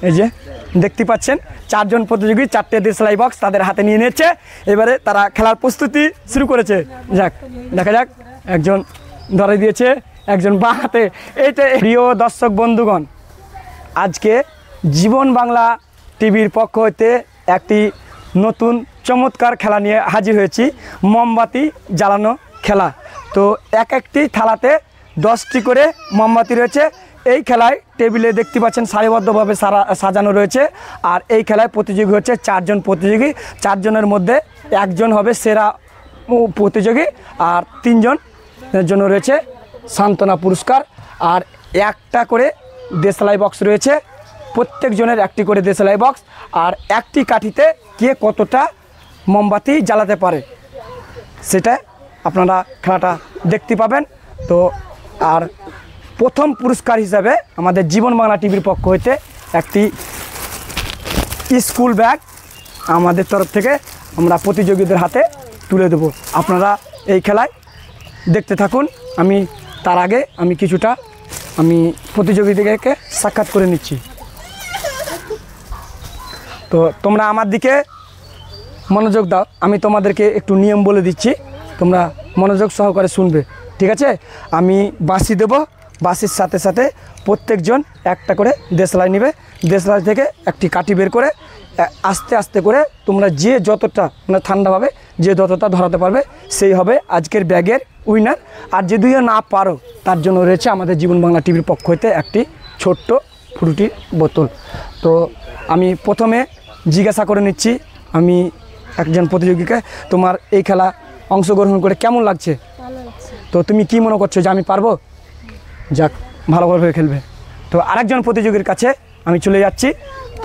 এই যে দেখতে পাচ্ছেন চারজন প্রতিযোগী চারটে দেশলাই বক্স তাদের হাতে নিয়ে নিয়েছে। এবারে তারা খেলার প্রস্তুতি শুরু করেছে। যাক দেখা যাক, একজন ধরে দিয়েছে, একজন বাঁ হাতে। এইটা প্রিয় দর্শক বন্ধুগণ, আজকে জীবন বাংলা টিভির পক্ষ হতে একটি নতুন চমৎকার খেলা নিয়ে হাজির হয়েছি, মোমবাতি জ্বালানো খেলা। তো এক একটি থালাতে 10টি করে মোমবাতি রয়েছে। এই খেলায় টেবিলে দেখতে পাচ্ছেন সারিবদ্ধভাবে সাজানো রয়েছে। আর এই খেলায় প্রতিযোগী হচ্ছে 4 জন প্রতিযোগী। 4 জনের মধ্যে একজন হবে সেরা প্রতিযোগী, আর 3 জনের জন্য রয়েছে সান্ত্বনা পুরস্কার। আর একটা করে দেশলাই বক্স রয়েছে, প্রত্যেকজনের একটি করে দেশলাই বক্স। আর একটি কাঠিতে কে কতটা মোমবাতি জ্বালাতে পারে সেটা আপনারা খেলাটা দেখতে পাবেন। তো আর প্রথম পুরস্কার হিসাবে আমাদের জীবন বাংলা টিভির পক্ষ হইতে একটি স্কুল ব্যাগ আমাদের তরফ থেকে আমরা প্রতিযোগীদের হাতে তুলে দেব। আপনারা এই খেলায় দেখতে থাকুন। আমি তার আগে কিছুটা প্রতিযোগীদেরকে সাক্ষাৎ করে নিচ্ছি। তো তোমরা আমার দিকে মনোযোগ দাও, আমি তোমাদেরকে একটু নিয়ম বলে দিচ্ছি, তোমরা মনোযোগ সহকারে শুনবে, ঠিক আছে? আমি বাঁশি দেব, বাঁশির সাথে সাথে প্রত্যেকজন একটা করে দেশলাই নেবে। দেশলাই থেকে একটি কাঠি বের করে আস্তে আস্তে করে তোমরা যে যতটা মানে ঠান্ডাভাবে যে যতটা ধরাতে পারবে সেই হবে আজকের ব্যাগের উইনার। আর যে দুইও না পারো তার জন্য রয়েছে আমাদের জীবন বাংলা টিভির পক্ষ হতে একটি ছোট্ট ফ্রুটির বোতল। তো আমি প্রথমে জিজ্ঞাসা করে নিচ্ছি আমি একজন প্রতিযোগীকে, তোমার এই খেলা অংশগ্রহণ করে কেমন লাগছে? তো তুমি কি মনে করছো যে আমি পারবো? যাক, ভালোভাবে খেলবে। তো আরেকজন প্রতিযোগীর কাছে আমি চলে যাচ্ছি।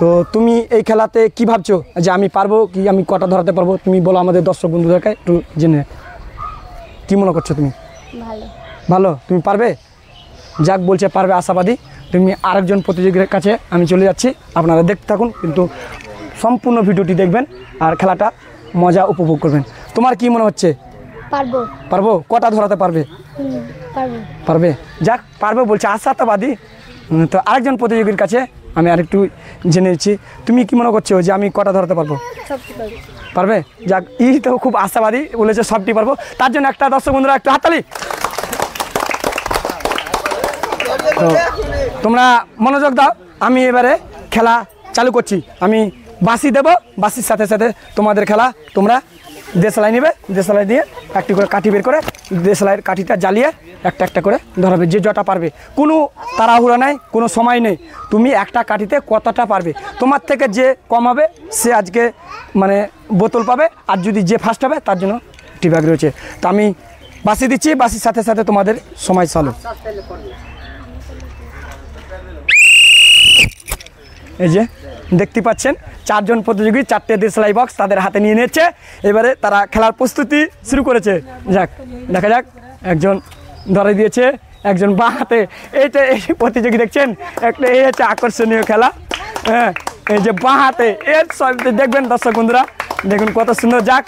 তো তুমি এই খেলাতে কি ভাবছো যে আমি পারবো কি, আমি কটা ধরাতে পারবো? তুমি বলো আমাদের দর্শক বন্ধুদেরকে একটু জেনে, কি মনে করছো তুমি? ভালো, তুমি পারবে? যাক, বলছে পারবে, আশাবাদী। তুমি আরেকজন প্রতিযোগীর কাছে আমি চলে যাচ্ছি, আপনারা দেখতে থাকুন, কিন্তু সম্পূর্ণ ভিডিওটি দেখবেন আর খেলাটা মজা উপভোগ করবেন। তোমার কি মনে হচ্ছে? পারবো। কটা ধরাতে পারবে? পারবে। যাক, পারবে বলছে, আশাবাদী। তো আরেকজন প্রতিযোগীর কাছে আমি আরেকটু জেনে নিচ্ছি, তুমি কি মনে করছো যে আমি কটা ধরাতে পারবো? পারবে। যাক, এই তো খুব আশাবাদী, বলেছে সবটি পারবো। তার জন্য একটা দর্শক বন্ধুরা একটু হাততালি। তো তোমরা মনোযোগ দাও, আমি এবারে খেলা চালু করছি। আমি বাঁশি দেব, বাঁশির সাথে সাথে তোমাদের খেলা। তোমরা দেশলাই নেবে, দেশলাই দিয়ে একটি করে কাঠি বের করে দেশলাইয়ের কাঠিটা জ্বালিয়ে একটা একটা করে ধরাবে, যে যটা পারবে। কোনো তাড়াহুড়া নাই, কোনো সময় নেই। তুমি একটা কাঠিতে কতটা পারবে, তোমার থেকে যে কম হবে সে আজকে মানে বোতল পাবে, আর যদি যে ফার্স্ট হবে তার জন্য একটি ব্যাগ রয়েছে। তো আমি বাঁশি দিচ্ছি, বাঁশির সাথে সাথে তোমাদের সময় চালু। এই যে দেখতে পাচ্ছেন 4 জন প্রতিযোগী 4টে দেশলাই বক্স তাদের হাতে নিয়ে নিয়েছে। এবারে তারা খেলার প্রস্তুতি শুরু করেছে। যাক দেখা যাক, একজন ধরে দিয়েছে, একজন বাঁ হাতে। এইটা এই প্রতিযোগী দেখছেন একটা, এই হচ্ছে আকর্ষণীয় খেলা। হ্যাঁ, এই যে বাঁ হাতে, এর সব দেখবেন দর্শক বন্ধুরা, দেখুন কত সুন্দর। যাক,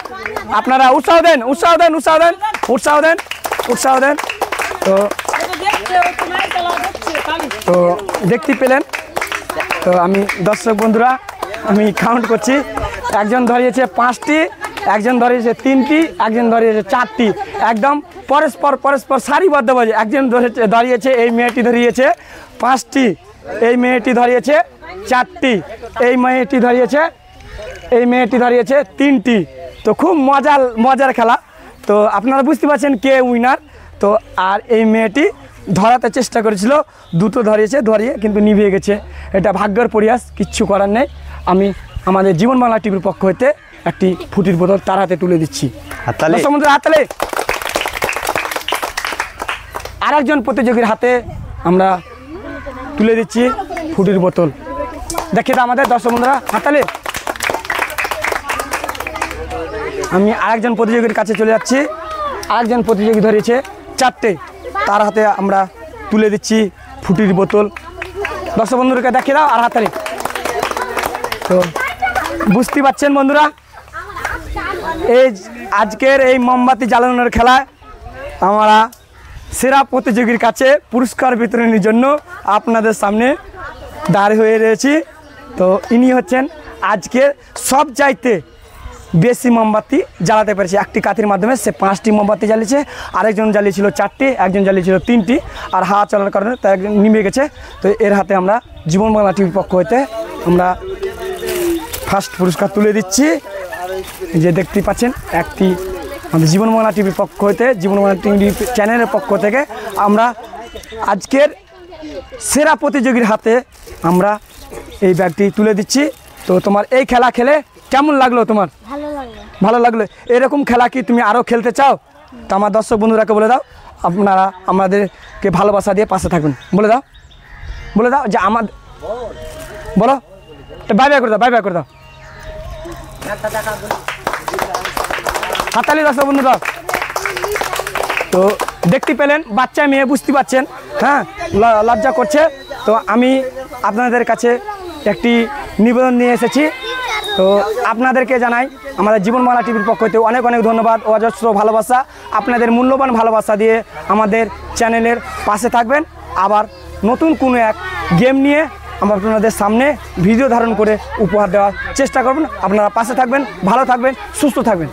আপনারা উৎসাহ দেন, উৎসাহ দেন, উৎসাহ দেন, উৎসাহ দেন, উৎসাহ দেন। তো দেখতে পেলেন। তো আমি দর্শক বন্ধুরা আমি কাউন্ট করছি, একজন ধরিয়েছে 5টি, একজন ধরিয়েছে 3টি, একজন ধরিয়েছে 4টি। একদম পরস্পর সারিবদ্ধভাবে একজন ধরিয়েছে, এই মেয়েটি ধরিয়েছে 5টি, এই মেয়েটি ধরিয়েছে 4টি, এই মেয়েটি ধরিয়েছে 3টি। তো খুব মজার খেলা। তো আপনারা বুঝতে পারছেন কে উইনার। তো আর এই মেয়েটি ধরাতে চেষ্টা করেছিল, 2টো ধরিয়ে কিন্তু নিভিয়ে গেছে। এটা ভাগ্যের পরিহাস, কিচ্ছু করার নেই। আমি আমাদের জীবন বাংলা টিভির পক্ষ হতে একটি ফুটির বোতল তার হাতে তুলে দিচ্ছি। হাততালি। আরেকজন প্রতিযোগীর হাতে আমরা তুলে দিচ্ছি ফুটির বোতল। দেখে আমাদের দর্শক বন্ধুরা, হাততালি। আমি আরেকজন প্রতিযোগীর কাছে চলে যাচ্ছি। আরেকজন প্রতিযোগী ধরেছে 4টে, তার হাতে আমরা তুলে দিচ্ছি ফুটির বোতল। দর্শক বন্ধুদেরকে দেখিয়ে দাও আর হাততালি। তো বুঝতে পারছেন বন্ধুরা, এই আজকের এই মোমবাতি জ্বালানোর খেলায় আমরা সেরা প্রতিযোগীর কাছে পুরস্কার বিতরণের জন্য আপনাদের সামনে দাঁড় হয়ে রয়েছি। তো ইনি হচ্ছেন আজকের সব চাইতে বেশি মোমবাতি জ্বালাতে পেরেছে। একটি কাঠির মাধ্যমে সে 5টি মোমবাতি জ্বালিয়েছে, আরেকজন জ্বালিয়েছিল 4টি, একজন জ্বালিয়েছিল 3টি, আর হাওয়া চলার কারণে তা একজন নিভে গেছে। তো এর হাতে আমরা জীবন বাংলা টিভির পক্ষ হইতে আমরা ফার্স্ট পুরস্কার তুলে দিচ্ছি। যে দেখতে পাচ্ছেন একটি আমাদের জীবন বাংলা টিভির পক্ষ হইতে, জীবন বাংলা টিভি চ্যানেলের পক্ষ থেকে আমরা আজকের সেরা প্রতিযোগীর হাতে আমরা এই ব্যাগটি তুলে দিচ্ছি। তো তোমার এই খেলা খেলে কেমন লাগলো? তোমার ভালো লাগলো। এরকম খেলা কি তুমি আরও খেলতে চাও? তো আমার দর্শক বন্ধুরাকে বলে দাও, আপনারা আমাদেরকে ভালোবাসা দিয়ে পাশে থাকুন। বলে দাও যে আমার বলো, বাই বাই করে দাও, বাই বাই করে দাও, হাতালি দর্শক বন্ধুরা। তো দেখতে পেলেন বাচ্চা মেয়ে, বুঝতে পারছেন, হ্যাঁ লজ্জা করছে। তো আমি আপনাদের কাছে একটি নিবেদন নিয়ে এসেছি। তো আপনাদেরকে জানাই আমাদের জীবন বাংলা টিভির পক্ষ থেকে অনেক অনেক ধন্যবাদ, অজস্র ভালোবাসা। আপনাদের মূল্যবান ভালোবাসা দিয়ে আমাদের চ্যানেলের পাশে থাকবেন। আবার নতুন কোনো এক গেম নিয়ে আমরা আপনাদের সামনে ভিডিও ধারণ করে উপহার দেওয়ার চেষ্টা করবেন। আপনারা পাশে থাকবেন, ভালো থাকবেন, সুস্থ থাকবেন।